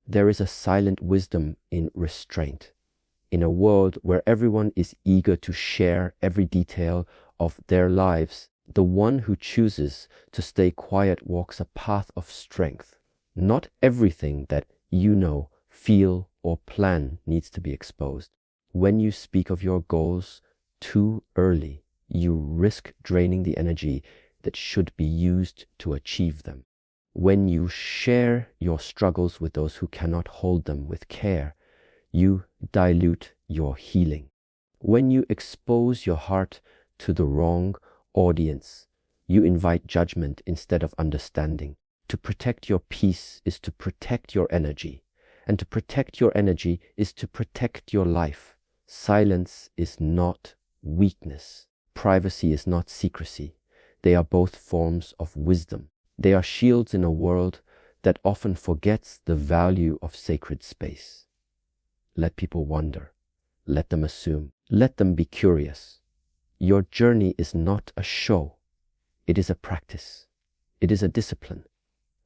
There is a silent wisdom in restraint. In a world where everyone is eager to share every detail of their lives, the one who chooses to stay quiet walks a path of strength. Not everything that you know, feel, or plan needs to be exposed. When you speak of your goals too early, you risk draining the energy that should be used to achieve them. When you share your struggles with those who cannot hold them with care, you dilute your healing. When you expose your heart to the wrong audience, you invite judgment instead of understanding. To protect your peace is to protect your energy, and to protect your energy is to protect your life. Silence is not weakness. Privacy is not secrecy. They are both forms of wisdom. They are shields in a world that often forgets the value of sacred space. Let people wonder. Let them assume. Let them be curious. Your journey is not a show. It is a practice. It is a discipline.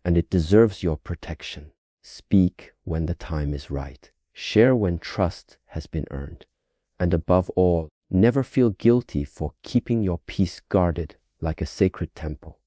And it deserves your protection. Speak when the time is right. Share when trust has been earned. And above all, never feel guilty for keeping your peace guarded like a sacred temple.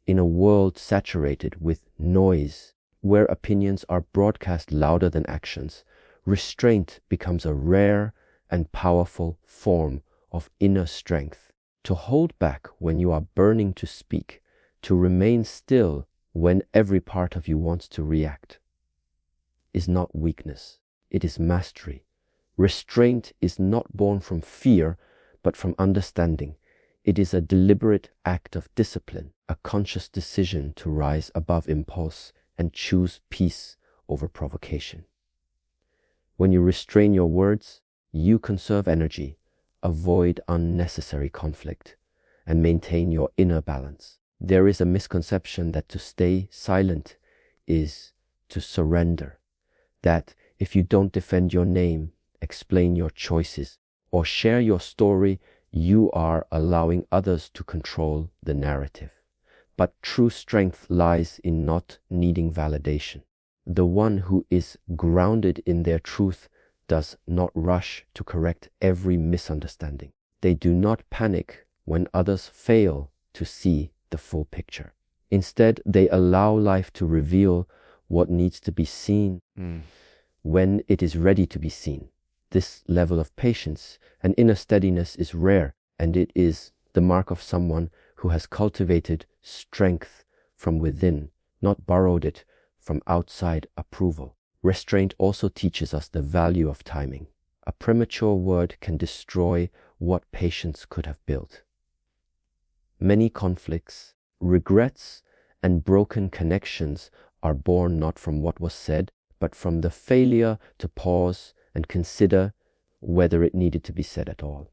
In a world saturated with noise, where opinions are broadcast louder than actions, restraint becomes a rare and powerful form of inner strength. To hold back when you are burning to speak, to remain still when every part of you wants to react, is not weakness, it is mastery. Restraint is not born from fear, but from understanding. It is a deliberate act of discipline, a conscious decision to rise above impulse and choose peace over provocation. When you restrain your words, you conserve energy, avoid unnecessary conflict, and maintain your inner balance. There is a misconception that to stay silent is to surrender, that if you don't defend your name, explain your choices, or share your story, you are allowing others to control the narrative. But true strength lies in not needing validation. The one who is grounded in their truth does not rush to correct every misunderstanding. They do not panic when others fail to see the full picture. Instead, they allow life to reveal what needs to be seen when it is ready to be seen. This level of patience and inner steadiness is rare, and it is the mark of someone who has cultivated strength from within, not borrowed it from outside approval. Restraint also teaches us the value of timing. A premature word can destroy what patience could have built. Many conflicts, regrets, and broken connections are born not from what was said, but from the failure to pause and consider whether it needed to be said at all.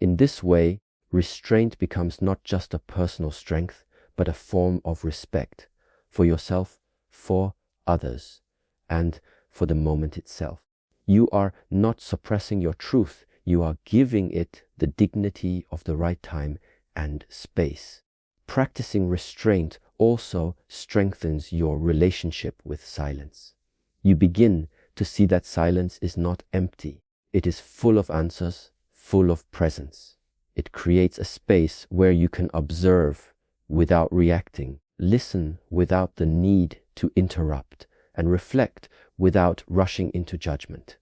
In this way, restraint becomes not just a personal strength, but a form of respect for yourself, for others, and for the moment itself. You are not suppressing your truth, you are giving it the dignity of the right time and space. Practicing restraint also strengthens your relationship with silence. You begin to see that silence is not empty. It is full of answers, full of presence. It creates a space where you can observe without reacting, listen without the need to interrupt, and reflect without rushing into judgment.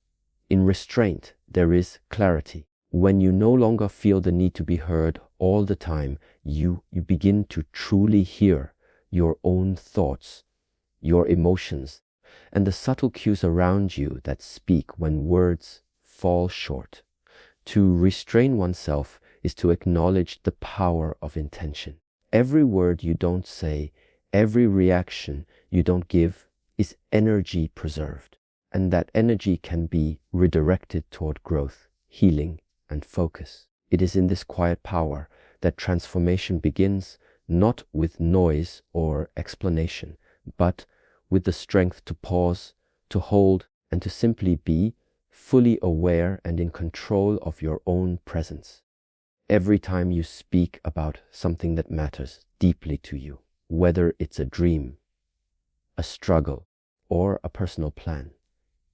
In restraint, there is clarity. When you no longer feel the need to be heard all the time, you begin to truly hear your own thoughts, your emotions, and the subtle cues around you that speak when words fall short. To restrain oneself is to acknowledge the power of intention. Every word you don't say, every reaction you don't give is energy preserved, and that energy can be redirected toward growth, healing, and focus. It is in this quiet power that transformation begins, not with noise or explanation, but with the strength to pause, to hold, and to simply be fully aware and in control of your own presence. Every time you speak about something that matters deeply to you, whether it's a dream, a struggle, or a personal plan,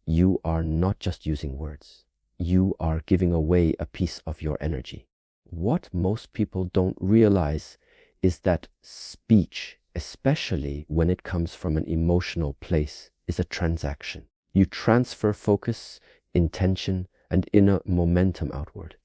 you are not just using words. You are giving away a piece of your energy. What most people don't realize is that speech, especially when it comes from an emotional place, is a transaction. You transfer focus, intention, and inner momentum outward.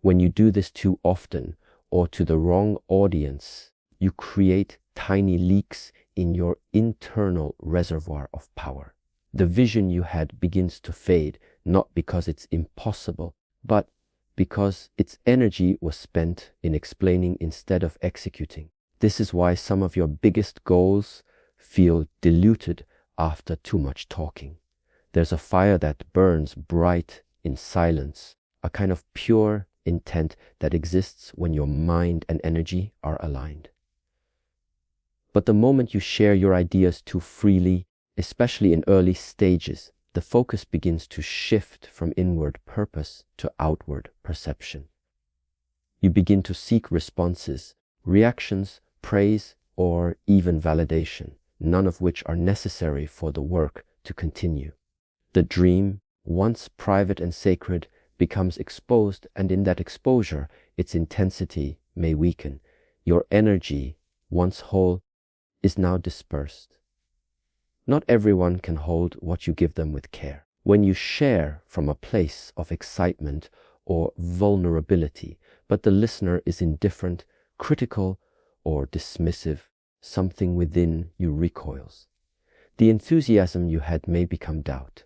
When you do this too often or to the wrong audience, you create tiny leaks in your internal reservoir of power. The vision you had begins to fade, not because it's impossible, but because its energy was spent in explaining instead of executing. This is why some of your biggest goals feel diluted after too much talking. There's a fire that burns bright in silence, a kind of pure intent that exists when your mind and energy are aligned. But the moment you share your ideas too freely, especially in early stages, the focus begins to shift from inward purpose to outward perception. You begin to seek responses, reactions, praise, or even validation, none of which are necessary for the work to continue. The dream, once private and sacred, becomes exposed, and in that exposure, its intensity may weaken. Your energy, once whole, is now dispersed. Not everyone can hold what you give them with care. When you share from a place of excitement or vulnerability, but the listener is indifferent, critical, or dismissive, something within you recoils. The enthusiasm you had may become doubt.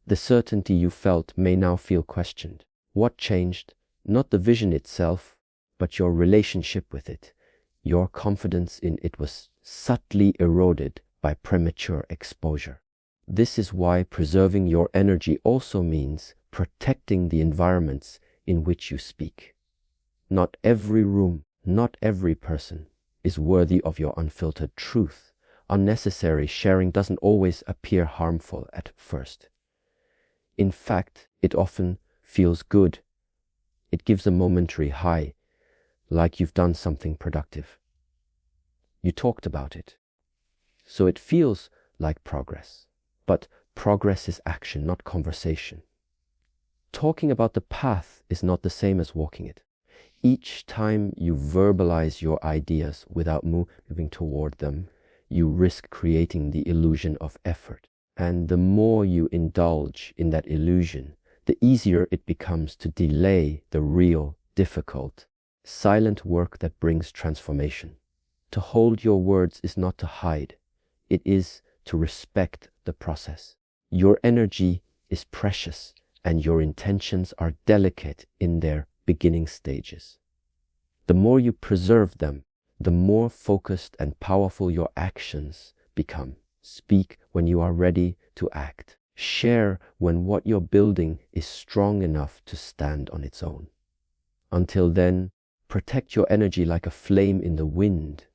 The certainty you felt may now feel questioned. What changed? Not the vision itself, but your relationship with it. Your confidence in it was subtly eroded by premature exposure. This is why preserving your energy also means protecting the environments in which you speak. Not every room, not every person is worthy of your unfiltered truth. Unnecessary sharing doesn't always appear harmful at first. In fact, it often feels good. It gives a momentary high, like you've done something productive. You talked about it. So it feels like progress. But progress is action, not conversation. Talking about the path is not the same as walking it. Each time you verbalize your ideas without moving toward them, you risk creating the illusion of effort. And the more you indulge in that illusion, the easier it becomes to delay the real, difficult, silent work that brings transformation. To hold your words is not to hide. It is to respect the process. Your energy is precious, and your intentions are delicate in their beginning stages. The more you preserve them, the more focused and powerful your actions become. Speak when you are ready to act. Share when what you're building is strong enough to stand on its own. Until then, protect your energy like a flame in the wind,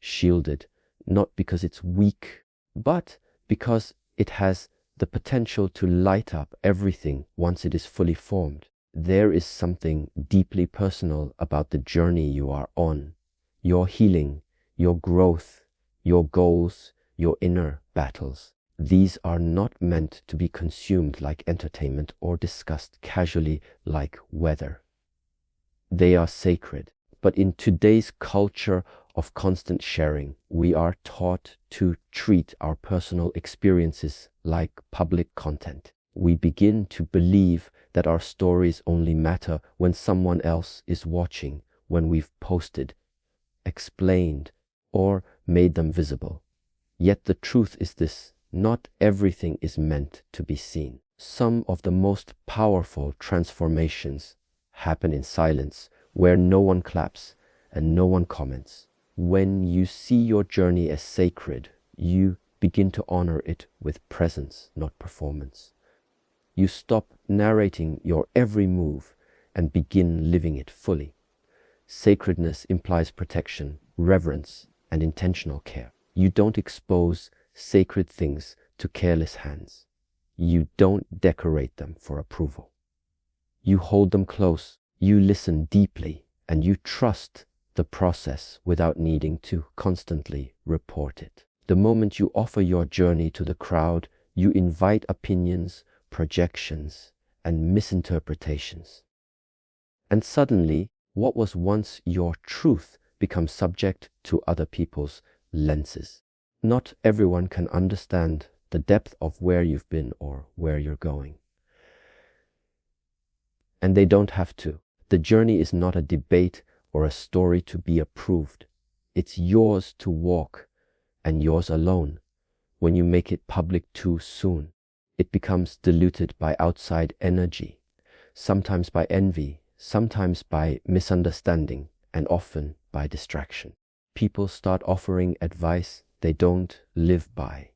shielded, not because it's weak, but because it has the potential to light up everything once it is fully formed. There is something deeply personal about the journey you are on, your healing, your growth, your goals, your inner battles. These are not meant to be consumed like entertainment or discussed casually like weather. They are sacred, but in today's culture of constant sharing, we are taught to treat our personal experiences like public content. We begin to believe that our stories only matter when someone else is watching, when we've posted, explained, or made them visible. Yet the truth is this: not everything is meant to be seen. Some of the most powerful transformations happen in silence, where no one claps and no one comments. When you see your journey as sacred, you begin to honor it with presence, not performance. You stop narrating your every move and begin living it fully. Sacredness implies protection, reverence, and intentional care. You don't expose sacred things to careless hands. You don't decorate them for approval. You hold them close, you listen deeply, and you trust the process without needing to constantly report it. The moment you offer your journey to the crowd, you invite opinions, projections, and misinterpretations. And suddenly, what was once your truth becomes subject to other people's lenses. Not everyone can understand the depth of where you've been or where you're going. And they don't have to. The journey is not a debate or a story to be approved. It's yours to walk, and yours alone. When you make it public too soon, it becomes diluted by outside energy, sometimes by envy, sometimes by misunderstanding, and often by distraction. People start offering advice they don't live by,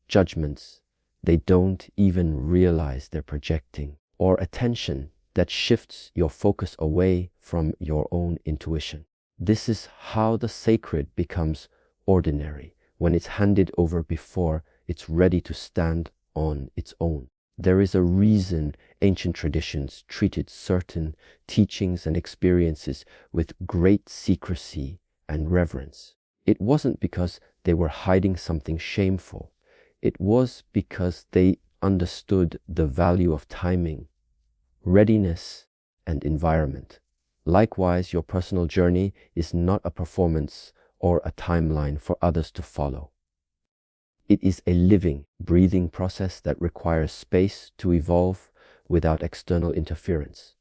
judgments they don't even realize they're projecting, or attention that shifts your focus away from your own intuition. This is how the sacred becomes ordinary, when it's handed over before it's ready to stand on its own. There is a reason ancient traditions treated certain teachings and experiences with great secrecy and reverence. It wasn't because they were hiding something shameful. It was because they understood the value of timing, readiness, and environment. Likewise, your personal journey is not a performance or a timeline for others to follow. It is a living, breathing process that requires space to evolve without external interference.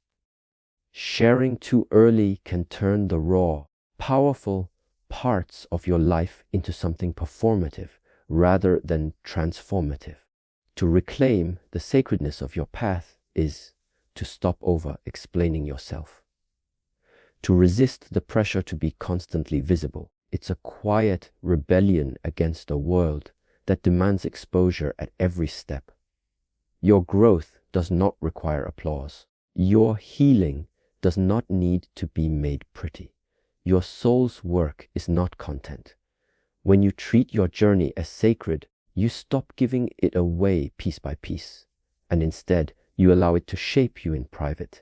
Sharing too early can turn the raw, powerful parts of your life into something performative rather than transformative. To reclaim the sacredness of your path is to stop over explaining yourself. To resist the pressure to be constantly visible. It's a quiet rebellion against a world that demands exposure at every step. Your growth does not require applause. Your healing does not need to be made pretty. Your soul's work is not content. When you treat your journey as sacred, you stop giving it away piece by piece, and instead you allow it to shape you in private.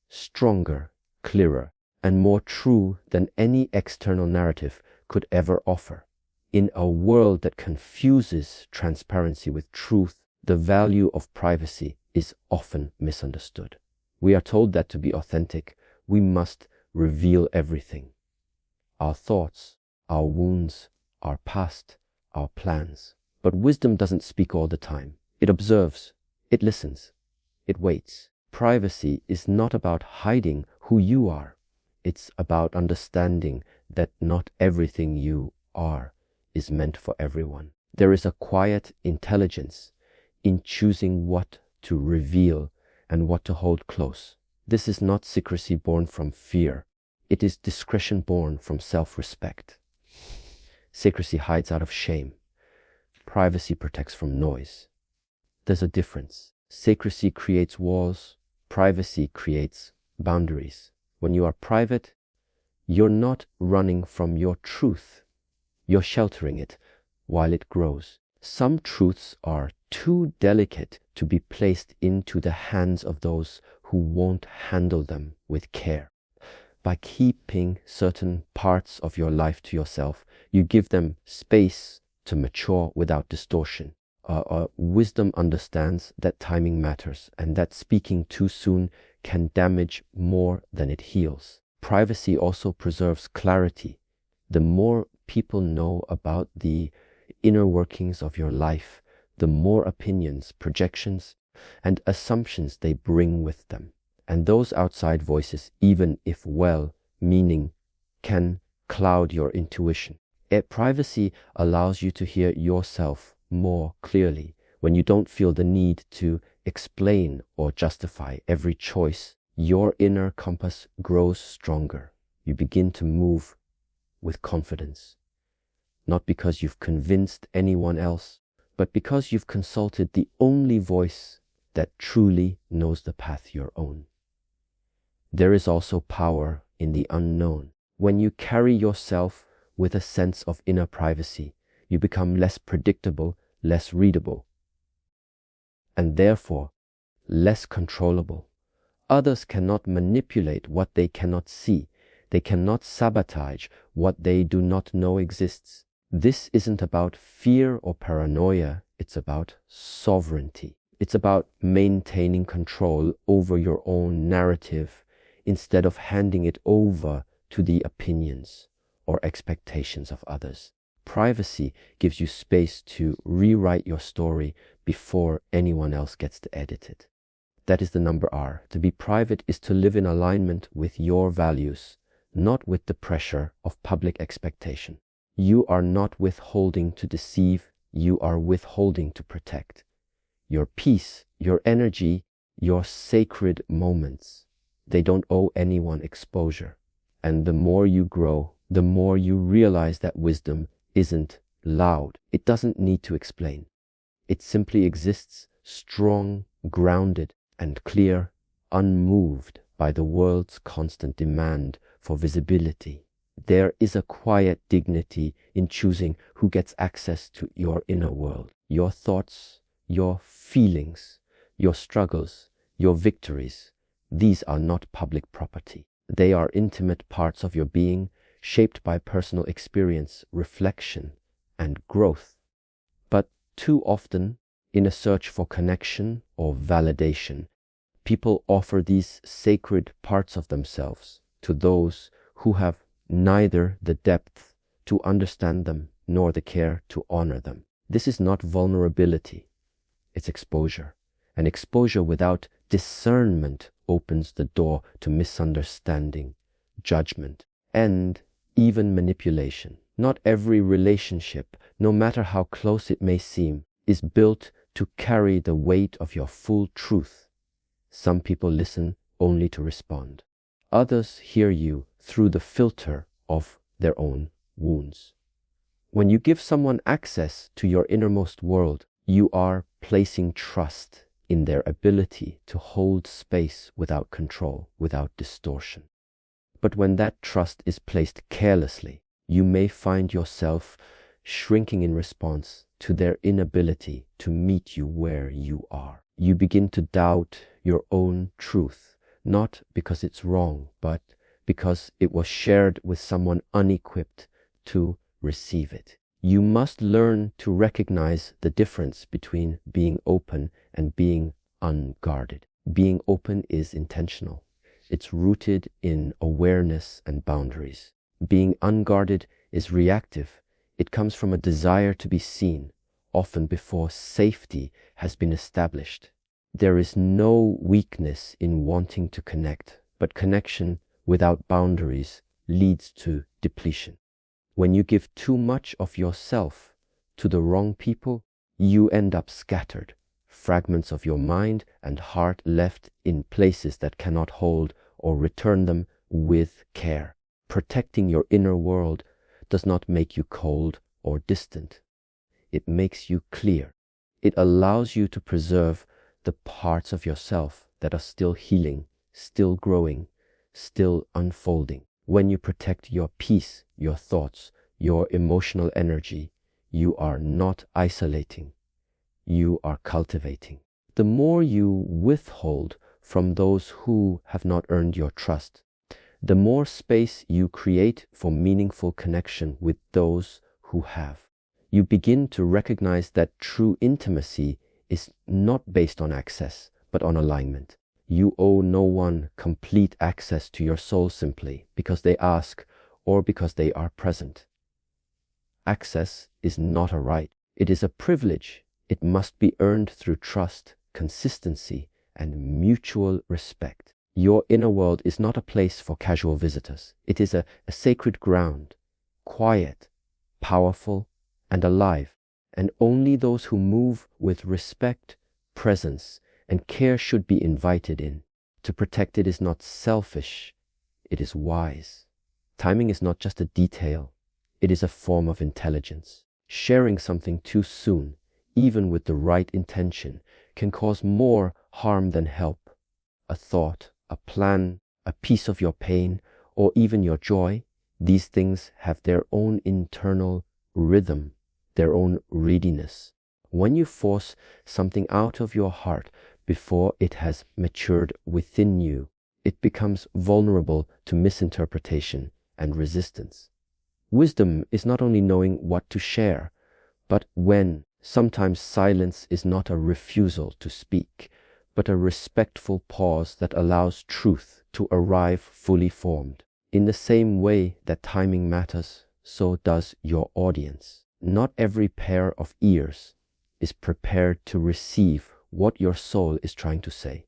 Stronger, clearer, and more true than any external narrative could ever offer. In a world that confuses transparency with truth, the value of privacy is often misunderstood. We are told that to be authentic, we must reveal everything. Our thoughts, our wounds, our past, our plans. But wisdom doesn't speak all the time. It observes, it listens, it waits. Privacy is not about hiding who you are. It's about understanding that not everything you are is meant for everyone. There is a quiet intelligence in choosing what to reveal and what to hold close. This is not secrecy born from fear. It is discretion born from self-respect. Secrecy hides out of shame. Privacy protects from noise. There's a difference. Secrecy creates walls. Privacy creates boundaries. When you are private, you're not running from your truth. You're sheltering it while it grows. Some truths are too delicate to be placed into the hands of those who won't handle them with care. By keeping certain parts of your life to yourself, you give them space to mature without distortion. Wisdom understands that timing matters and that speaking too soon can damage more than it heals. Privacy also preserves clarity. The more people know about the inner workings of your life, the more opinions, projections, and assumptions they bring with them. And those outside voices, even if well-meaning, can cloud your intuition. Privacy allows you to hear yourself more clearly. When you don't feel the need to explain or justify every choice, your inner compass grows stronger. You begin to move with confidence, not because you've convinced anyone else, but because you've consulted the only voice that truly knows the path you're on. There is also power in the unknown. When you carry yourself with a sense of inner privacy, you become less predictable, less readable, and therefore less controllable. Others cannot manipulate what they cannot see. They cannot sabotage what they do not know exists. This isn't about fear or paranoia, it's about sovereignty. It's about maintaining control over your own narrative instead of handing it over to the opinions or expectations of others. Privacy gives you space to rewrite your story before anyone else gets to edit it. That is the number R. To be private is to live in alignment with your values, not with the pressure of public expectation. You are not withholding to deceive, you are withholding to protect. Your peace, your energy, your sacred moments, they don't owe anyone exposure. And the more you grow, the more you realize that wisdom isn't loud. It doesn't need to explain. It simply exists strong, grounded, and clear, unmoved by the world's constant demand for visibility. There is a quiet dignity in choosing who gets access to your inner world, your thoughts, your feelings, your struggles, your victories. These are not public property. They are intimate parts of your being, shaped by personal experience, reflection, and growth. But too often, in a search for connection or validation, people offer these sacred parts of themselves to those who have neither the depth to understand them nor the care to honor them. This is not vulnerability, it's exposure. And exposure without discernment opens the door to misunderstanding, judgment, and even manipulation. Not every relationship, no matter how close it may seem, is built to carry the weight of your full truth. Some people listen only to respond. Others hear you through the filter of their own wounds. When you give someone access to your innermost world, you are placing trust in their ability to hold space without control, without distortion. But when that trust is placed carelessly, you may find yourself shrinking in response to their inability to meet you where you are. You begin to doubt your own truth, not because it's wrong, but because it was shared with someone unequipped to receive it. You must learn to recognize the difference between being open and being unguarded. Being open is intentional. It's rooted in awareness and boundaries. Being unguarded is reactive. It comes from a desire to be seen, often before safety has been established. There is no weakness in wanting to connect, but connection without boundaries leads to depletion. When you give too much of yourself to the wrong people, you end up scattered, fragments of your mind and heart left in places that cannot hold or return them with care. Protecting your inner world does not make you cold or distant. It makes you clear. It allows you to preserve the parts of yourself that are still healing, still growing, still unfolding. When you protect your peace, your thoughts, your emotional energy, you are not isolating, you are cultivating. The more you withhold from those who have not earned your trust, the more space you create for meaningful connection with those who have. You begin to recognize that true intimacy is not based on access, but on alignment. You owe no one complete access to your soul simply because they ask or because they are present. Access is not a right. It is a privilege. It must be earned through trust, consistency, and mutual respect. Your inner world is not a place for casual visitors. It is a sacred ground, quiet, powerful, and alive. And only those who move with respect, presence, and care should be invited in. To protect it is not selfish, it is wise. Timing is not just a detail, it is a form of intelligence. Sharing something too soon, even with the right intention, can cause more harm than help. A thought, a plan, a piece of your pain, or even your joy, these things have their own internal rhythm, their own readiness. When you force something out of your heart before it has matured within you, it becomes vulnerable to misinterpretation and resistance. Wisdom is not only knowing what to share, but when. Sometimes silence is not a refusal to speak, but a respectful pause that allows truth to arrive fully formed. In the same way that timing matters, so does your audience. Not every pair of ears is prepared to receive what your soul is trying to say.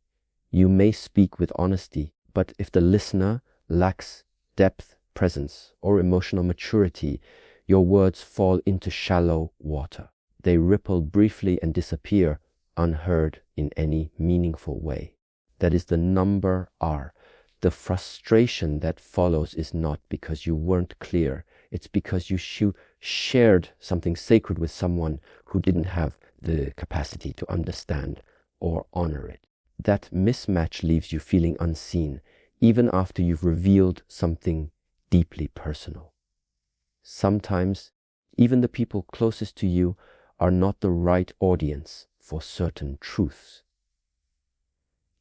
You may speak with honesty, but if the listener lacks depth, presence, or emotional maturity, your words fall into shallow water. They ripple briefly and disappear, unheard in any meaningful way. That is the number R. The frustration that follows is not because you weren't clear. It's because you shared something sacred with someone who didn't have the capacity to understand or honor it. That mismatch leaves you feeling unseen, even after you've revealed something deeply personal. Sometimes, even the people closest to you are not the right audience for certain truths.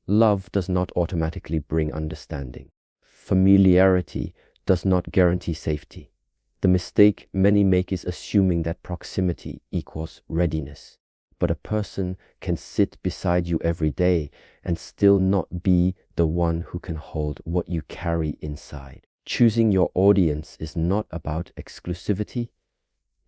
Love does not automatically bring understanding. Familiarity does not guarantee safety. The mistake many make is assuming that proximity equals readiness. But a person can sit beside you every day and still not be the one who can hold what you carry inside. Choosing your audience is not about exclusivity,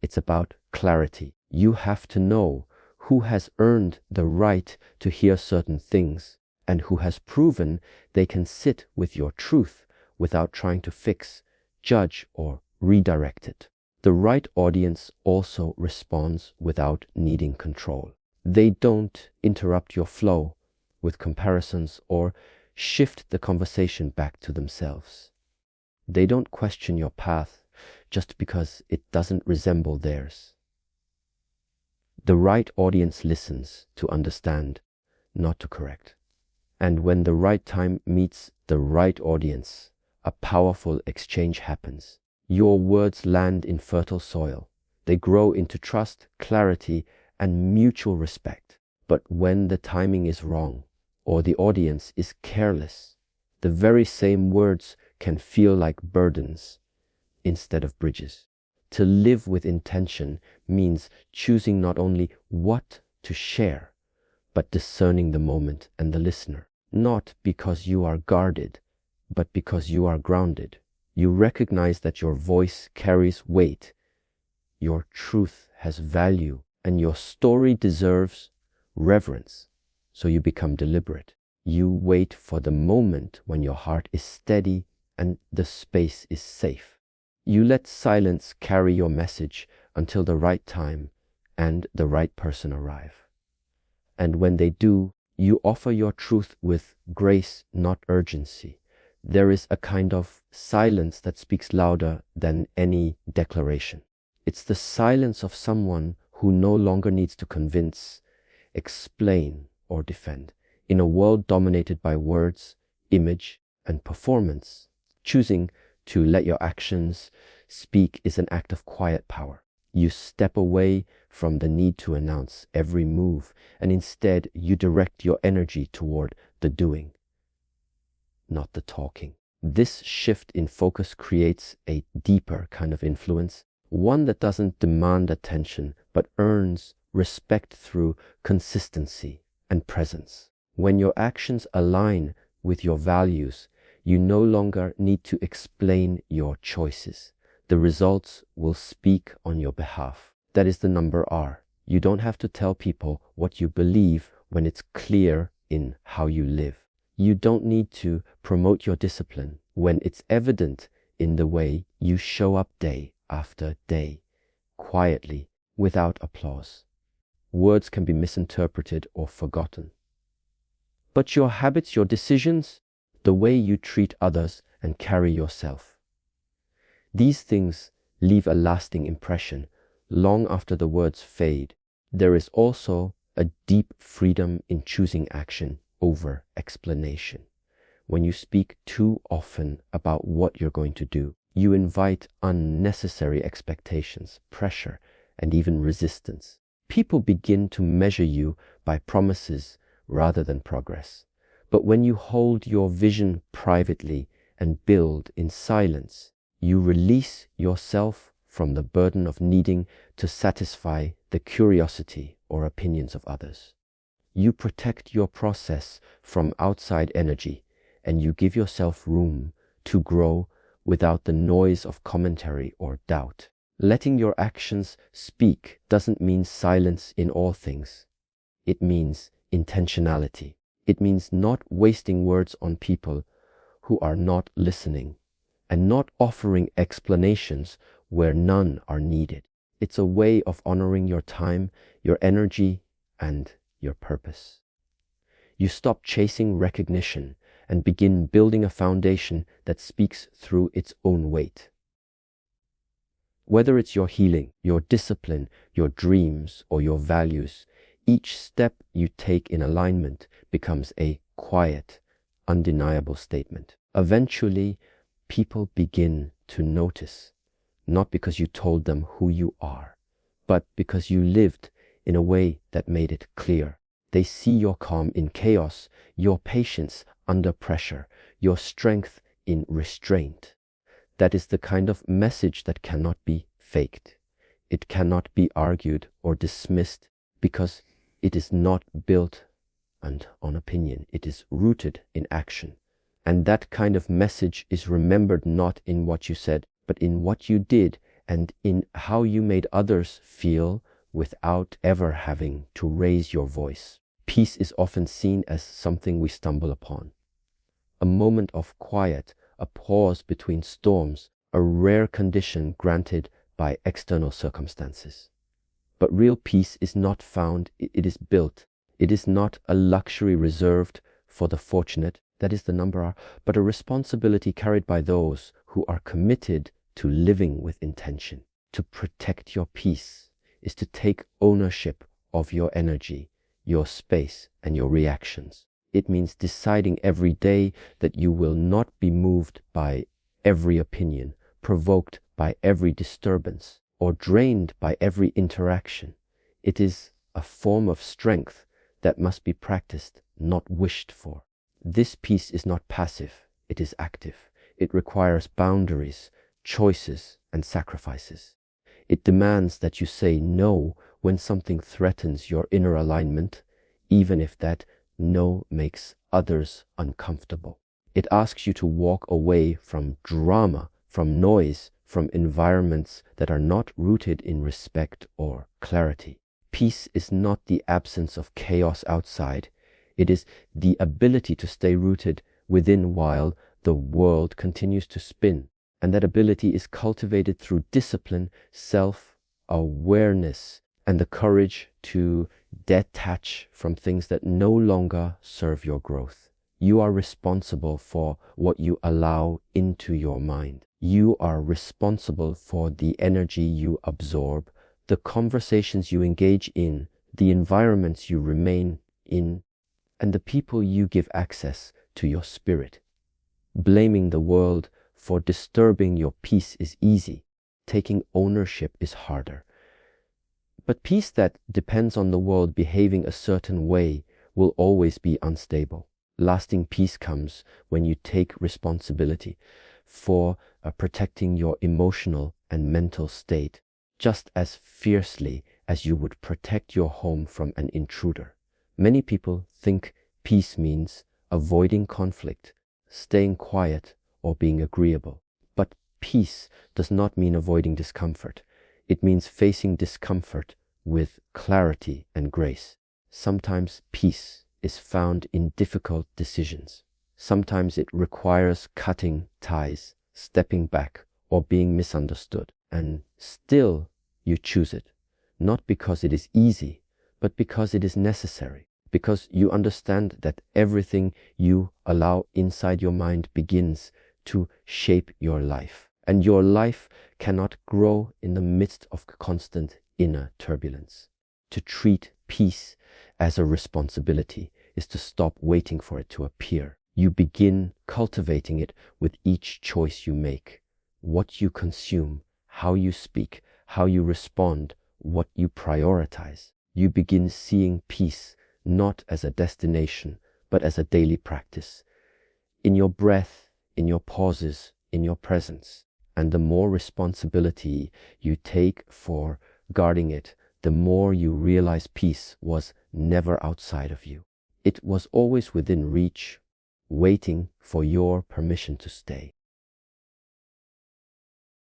it's about clarity. You have to know who has earned the right to hear certain things and who has proven they can sit with your truth without trying to fix, judge, or redirect it. The right audience also responds without needing control. They don't interrupt your flow with comparisons or shift the conversation back to themselves. They don't question your path just because it doesn't resemble theirs. The right audience listens to understand, not to correct. And when the right time meets the right audience, a powerful exchange happens. Your words land in fertile soil. They grow into trust, clarity, and mutual respect. But when the timing is wrong, or the audience is careless, the very same words can feel like burdens instead of bridges. To live with intention means choosing not only what to share, but discerning the moment and the listener. Not because you are guarded, but because you are grounded. You recognize that your voice carries weight, your truth has value, and your story deserves reverence. So you become deliberate. You wait for the moment when your heart is steady and the space is safe. You let silence carry your message until the right time and the right person arrive. And when they do, you offer your truth with grace, not urgency. There is a kind of silence that speaks louder than any declaration. It's the silence of someone who no longer needs to convince, explain, or defend. In a world dominated by words, image, and performance, choosing to let your actions speak is an act of quiet power. You step away from the need to announce every move, and instead you direct your energy toward the doing, not the talking. This shift in focus creates a deeper kind of influence, one that doesn't demand attention, but earns respect through consistency and presence. When your actions align with your values, you no longer need to explain your choices. The results will speak on your behalf. That is the number R. You don't have to tell people what you believe when it's clear in how you live. You don't need to promote your discipline when it's evident in the way you show up day after day, quietly, without applause. Words can be misinterpreted or forgotten. But your habits, your decisions, the way you treat others and carry yourself, these things leave a lasting impression long after the words fade. There is also a deep freedom in choosing action over explanation. When you speak too often about what you're going to do, you invite unnecessary expectations, pressure, and even resistance. People begin to measure you by promises rather than progress. But when you hold your vision privately and build in silence, You release yourself from the burden of needing to satisfy the curiosity or opinions of others. You protect your process from outside energy, and you give yourself room to grow without the noise of commentary or doubt. Letting your actions speak doesn't mean silence in all things. It means intentionality. It means not wasting words on people who are not listening, and not offering explanations where none are needed. It's a way of honoring your time, your energy, and your purpose. You stop chasing recognition and begin building a foundation that speaks through its own weight. Whether it's your healing, your discipline, your dreams, or your values, each step you take in alignment becomes a quiet, undeniable statement. Eventually, people begin to notice, not because you told them who you are, but because you lived in a way that made it clear. They see your calm in chaos, your patience under pressure, your strength in restraint. That is the kind of message that cannot be faked. It cannot be argued or dismissed because it is not built on opinion. It is rooted in action. And that kind of message is remembered not in what you said, but in what you did and in how you made others feel without ever having to raise your voice. Peace is often seen as something we stumble upon. A moment of quiet, a pause between storms, a rare condition granted by external circumstances. But real peace is not found, it is built. It is not a luxury reserved for the fortunate, that is the number, but a responsibility carried by those who are committed to living with intention. To protect your peace is to take ownership of your energy, your space, and your reactions. It means deciding every day that you will not be moved by every opinion, provoked by every disturbance, or drained by every interaction. It is a form of strength that must be practiced, not wished for. This peace is not passive, it is active. It requires boundaries, choices, and sacrifices. It demands that you say no when something threatens your inner alignment, even if that no makes others uncomfortable. It asks you to walk away from drama, from noise, from environments that are not rooted in respect or clarity. Peace is not the absence of chaos outside. It is the ability to stay rooted within while the world continues to spin. And that ability is cultivated through discipline, self-awareness, and the courage to detach from things that no longer serve your growth. You are responsible for what you allow into your mind. You are responsible for the energy you absorb, the conversations you engage in, the environments you remain in, and the people you give access to your spirit. Blaming the world for disturbing your peace is easy. Taking ownership is harder. But peace that depends on the world behaving a certain way will always be unstable. Lasting peace comes when you take responsibility for protecting your emotional and mental state just as fiercely as you would protect your home from an intruder. Many people think peace means avoiding conflict, staying quiet, or being agreeable. But peace does not mean avoiding discomfort. It means facing discomfort with clarity and grace. Sometimes peace is found in difficult decisions. Sometimes it requires cutting ties, stepping back, or being misunderstood. And still you choose it, not because it is easy, but because it is necessary. Because you understand that everything you allow inside your mind begins to shape your life. And your life cannot grow in the midst of constant inner turbulence. To treat peace as a responsibility is to stop waiting for it to appear. You begin cultivating it with each choice you make. What you consume, how you speak, how you respond, what you prioritize. You begin seeing peace not as a destination, but as a daily practice. In your breath, in your pauses, in your presence. And the more responsibility you take for guarding it, the more you realize peace was never outside of you. It was always within reach, waiting for your permission to stay.